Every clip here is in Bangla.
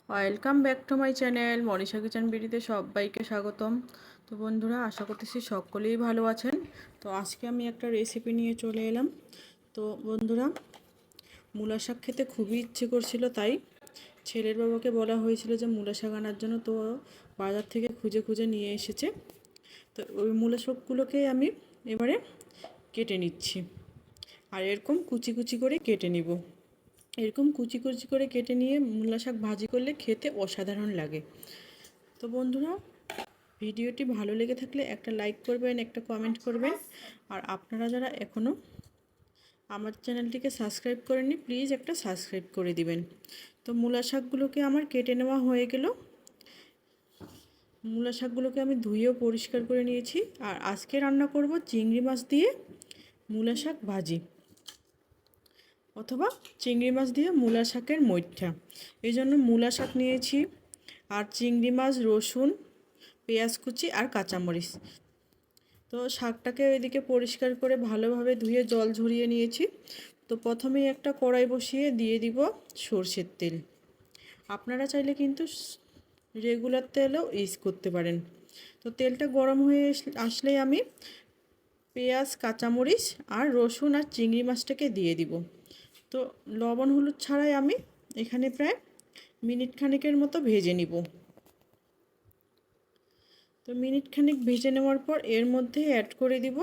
Welcome back to my channel Manisha kitchen বিডিতে সবাইকে স্বাগতম। তো বন্ধুরা, আশা করতেছি সকলেই ভালো আছেন। তো আজকে আমি একটা রেসিপি নিয়ে চলে এলাম। তো বন্ধুরা, মূলা শাক খেতে খুবই ইচ্ছে করছিল, তাই ছেলের বাবাকে বলা হয়েছিল যে মূলা শাক আনার জন্য। তো বাজার থেকে খুঁজে খুঁজে নিয়ে এসেছে। তো ওই মূলা শাকগুলোকে আমি এবারে কেটে নিচ্ছি, আর এরকম কুচি কুচি করে কেটে নিব। এরকম কুচি কুচি করে কেটে নিয়ে মূলা শাক ভাজি করলে খেতে অসাধারণ লাগে। তো বন্ধুরা, ভিডিওটি ভালো লেগে থাকলে একটা লাইক করবেন, একটা কমেন্ট করবেন। আর আপনারা যারা এখনও আমার চ্যানেলটিকে সাবস্ক্রাইব করেননি, প্লিজ একটা সাবস্ক্রাইব করে দিবেন। তো মূলা শাকগুলোকে আমার কেটে নেওয়া হয়ে গেল। মূলা শাকগুলোকে আমি ধুয়েও পরিষ্কার করে নিয়েছি। আর আজকে রান্না করব চিংড়ি মাছ দিয়ে মূলা শাক ভাজি, অথবা চিংড়ি মাছ দিয়ে মূলা শাকের মৈঠা। এই জন্য মূলা শাক নিয়েছি, আর চিংড়ি মাছ, রসুন, পেঁয়াজ কুচি আর কাঁচামরিচ। তো শাকটাকে এদিকে পরিষ্কার করে ভালোভাবে ধুয়ে জল ঝরিয়ে নিয়েছি। তো প্রথমেই একটা কড়াই বসিয়ে দিয়ে দিব সরষের তেল। আপনারা চাইলে কিন্তু রেগুলার তেলও ইউজ করতে পারেন। তো তেলটা গরম হয়ে আসলেই আমি পেঁয়াজ, কাঁচামরিচ আর রসুন আর চিংড়ি মাছটাকে দিয়ে দিব। তো লবণ হলুদ ছাড়াই আমি এখানে প্রায় মিনিট খানেকের মতো ভেজে নিব। তো মিনিট খানেক ভেজে নেওয়ার পর এর মধ্যে অ্যাড করে দিব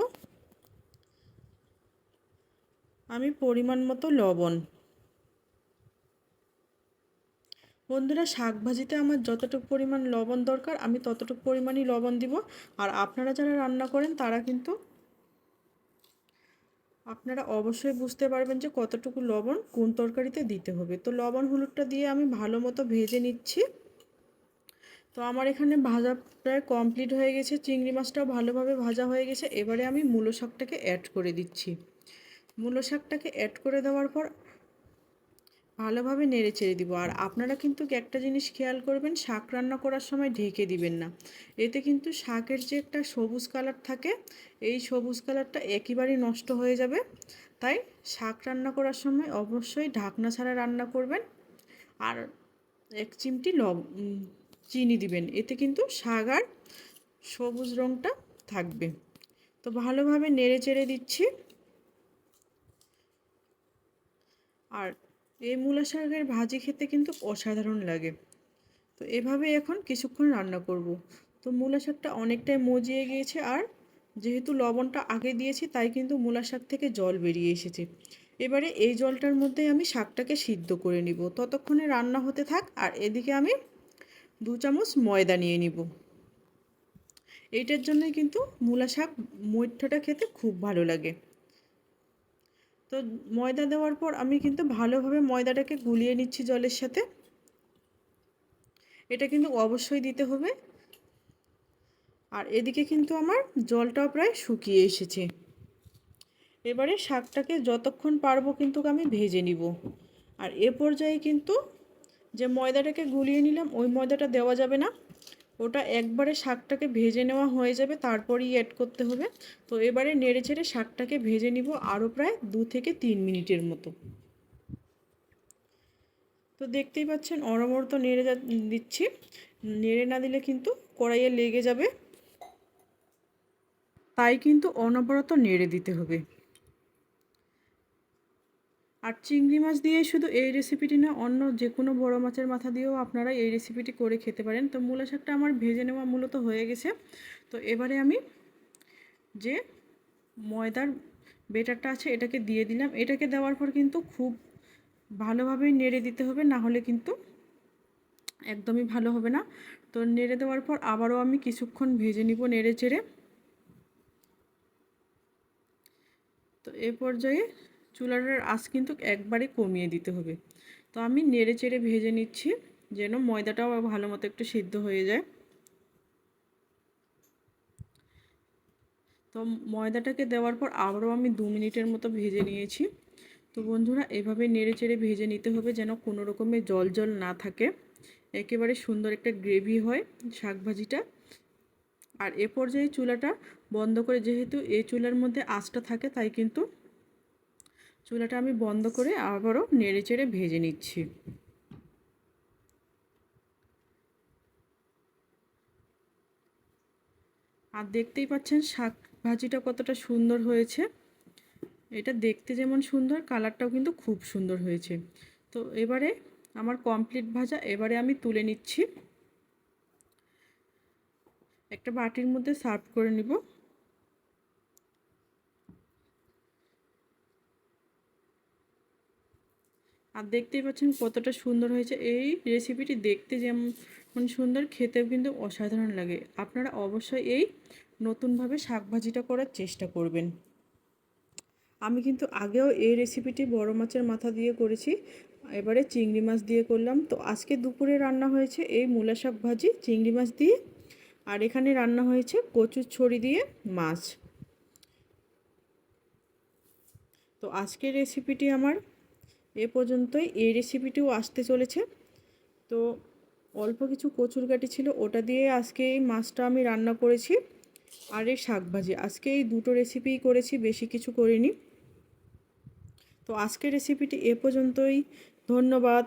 আমি পরিমাণ মতো লবণ। বন্ধুরা, শাক ভাজিতে আমার যতটুকু পরিমাণ লবণ দরকার আমি ততটুকু পরিমাণই লবণ দিব। আর আপনারা যারা রান্না করেন তারা কিন্তু আপনারা অবশ্যই বুঝতে পারবেন যে কতটুকু লবণ কোন তরকারিতে দিতে হবে। তো লবণ হলুদটা দিয়ে আমি ভালো মতো ভেজে নিচ্ছি। তো আমার এখানে ভাজা প্রায় কমপ্লিট হয়ে গেছে, চিংড়ি মাছটাও ভালোভাবে ভাজা হয়ে গেছে। এবারে আমি মূলো শাকটাকে অ্যাড করে দিচ্ছি। মূলো শাকটাকে অ্যাড করে দেওয়ার পর ভালোভাবে নেড়ে চেড়ে দিব। আর আপনারা কিন্তু একটা জিনিস খেয়াল করবেন, শাক রান্না করার সময় ঢেকে দিবেন না। এতে কিন্তু শাকের যে একটা সবুজ কালার থাকে, এই সবুজ কালারটা একেবারেই নষ্ট হয়ে যাবে। তাই শাক রান্না করার সময় অবশ্যই ঢাকনা ছাড়া রান্না করবেন। আর এক চিমটি চিনি দিবেন, এতে কিন্তু শাক আর সবুজ রঙটা থাকবে। তো ভালোভাবে নেড়ে চেড়ে দিচ্ছি। আর এই মূলা শাকের ভাজি খেতে কিন্তু অসাধারণ লাগে। তো এভাবে এখন কিছুক্ষণ রান্না করব। তো মূলা শাকটা অনেকটাই মজিয়ে গিয়েছে, আর যেহেতু লবণটা আগে দিয়েছি তাই কিন্তু মূলা শাক থেকে জল বেরিয়ে এসেছে। এবারে এই জলটার মধ্যে আমি শাকটাকে সিদ্ধ করে নিব। ততক্ষণে রান্না হতে থাক। আর এদিকে আমি 2 চামচ ময়দা নিয়ে নিব। এইটার জন্যই কিন্তু মূলা শাক মৈঠাটা খেতে খুব ভালো লাগে। তো ময়দা দেওয়ার পর আমি কিন্তু ভালোভাবে ময়দাটাকে গুলিয়ে নিচ্ছি জলের সাথে। এটা কিন্তু অবশ্যই দিতে হবে। আর এদিকে কিন্তু আমার জলটাও প্রায় শুকিয়ে এসেছে। এবারে শাকটাকে যতক্ষণ পারবো কিন্তু আমি ভেজে নিব। আর এ পর্যায়ে কিন্তু যে ময়দাটাকে গুলিয়ে নিলাম ওই ময়দাটা দেওয়া যাবে না, ওটা একবারে শাকটাকে ভেজে নেওয়া হয়ে যাবে, তারপরেই অ্যাড করতে হবে। তো এবারে নেড়ে ছেড়ে শাকটাকে ভেজে নিব আরও প্রায় 2 থেকে 3 মিনিটের মতো। তো দেখতেই পাচ্ছেন অনবরত নেড়ে দিচ্ছি। নেড়ে না দিলে কিন্তু কড়াইয়ে লেগে যাবে, তাই কিন্তু অনবরত নেড়ে দিতে হবে। আর চিংড়ি মাছ দিয়ে শুধু এই রেসিপিটি না, অন্য যে কোনো বড় মাছের মাথা দিয়েও আপনারা এই রেসিপিটি করে খেতে পারেন। তো মূলা শাকটা আমার ভেজে নেওয়া মূলত হয়ে গেছে। তো এবারে আমি যে ময়দার বেটারটা আছে এটাকে দিয়ে দিলাম। এটাকে দেওয়ার পর কিন্তু খুব ভালোভাবে নেড়ে দিতে হবে, না হলে কিন্তু একদমই ভালো হবে না। তো নেড়ে দেওয়ার পর আবারও আমি কিছুক্ষণ ভেজে নিব নেড়ে চেড়ে। তো এ পর্যায়ে চুলাটার আঁচ কিন্তু একবারে কমিয়ে দিতে হবে। তো আমি নেড়ে চেড়ে ভেজে নিচ্ছি যেন ময়দাটাও ভালো মতো একটু সিদ্ধ হয়ে যায়। তো ময়দাটাকে দেওয়ার পর আবারও আমি 2 মিনিটের মতো ভেজে নিয়েছি। তো বন্ধুরা, এভাবে নেড়ে চেড়ে ভেজে নিতে হবে যেন কোনো রকমের জল জল না থাকে, একেবারে সুন্দর একটা গ্রেভি হয় শাক ভাজিটা। আর এ পর্যায়ে চুলাটা বন্ধ করে, যেহেতু এই চুলার মধ্যে আঁচটা থাকে তাই কিন্তু চুলাটা আমি বন্ধ করে আবারও নেড়ে চেড়ে ভেজে নিচ্ছি। আর দেখতেই পাচ্ছেন শাক ভাজিটা কতটা সুন্দর হয়েছে। এটা দেখতে যেমন সুন্দর, কালারটাও কিন্তু খুব সুন্দর হয়েছে। তো এবারে আমার কমপ্লিট ভাজা, এবারে আমি তুলে নিচ্ছি, একটা বাটির মধ্যে সার্ভ করে নিব। আর দেখতেই পাচ্ছেন কতটা সুন্দর হয়েছে। এই রেসিপিটি দেখতে যেমন সুন্দর, খেতেও কিন্তু অসাধারণ লাগে। আপনারা অবশ্যই এই নতুনভাবে শাক ভাজিটা করার চেষ্টা করবেন। আমি কিন্তু আগেও এই রেসিপিটি বড় মাছের মাথা দিয়ে করেছি, এবারে চিংড়ি মাছ দিয়ে করলাম। তো আজকে দুপুরে রান্না হয়েছে এই মূলা শাক ভাজি চিংড়ি মাছ দিয়ে, আর এখানে রান্না হয়েছে কচুর ছড়ি দিয়ে মাছ। তো আজকের রেসিপিটি আমার এ পর্যন্তই। এই রেসিপিটিও আসতে চলেছে। তো অল্প কিছু কচুর গাঁটি ছিল, ওটা দিয়ে আজকে এই মাছটা আমি রান্না করেছি, আর এই শাক ভাজি। আজকে এই দুটো রেসিপিই করেছি, বেশি কিছু করিনি। তো আজকের রেসিপিটি এ পর্যন্তই। ধন্যবাদ।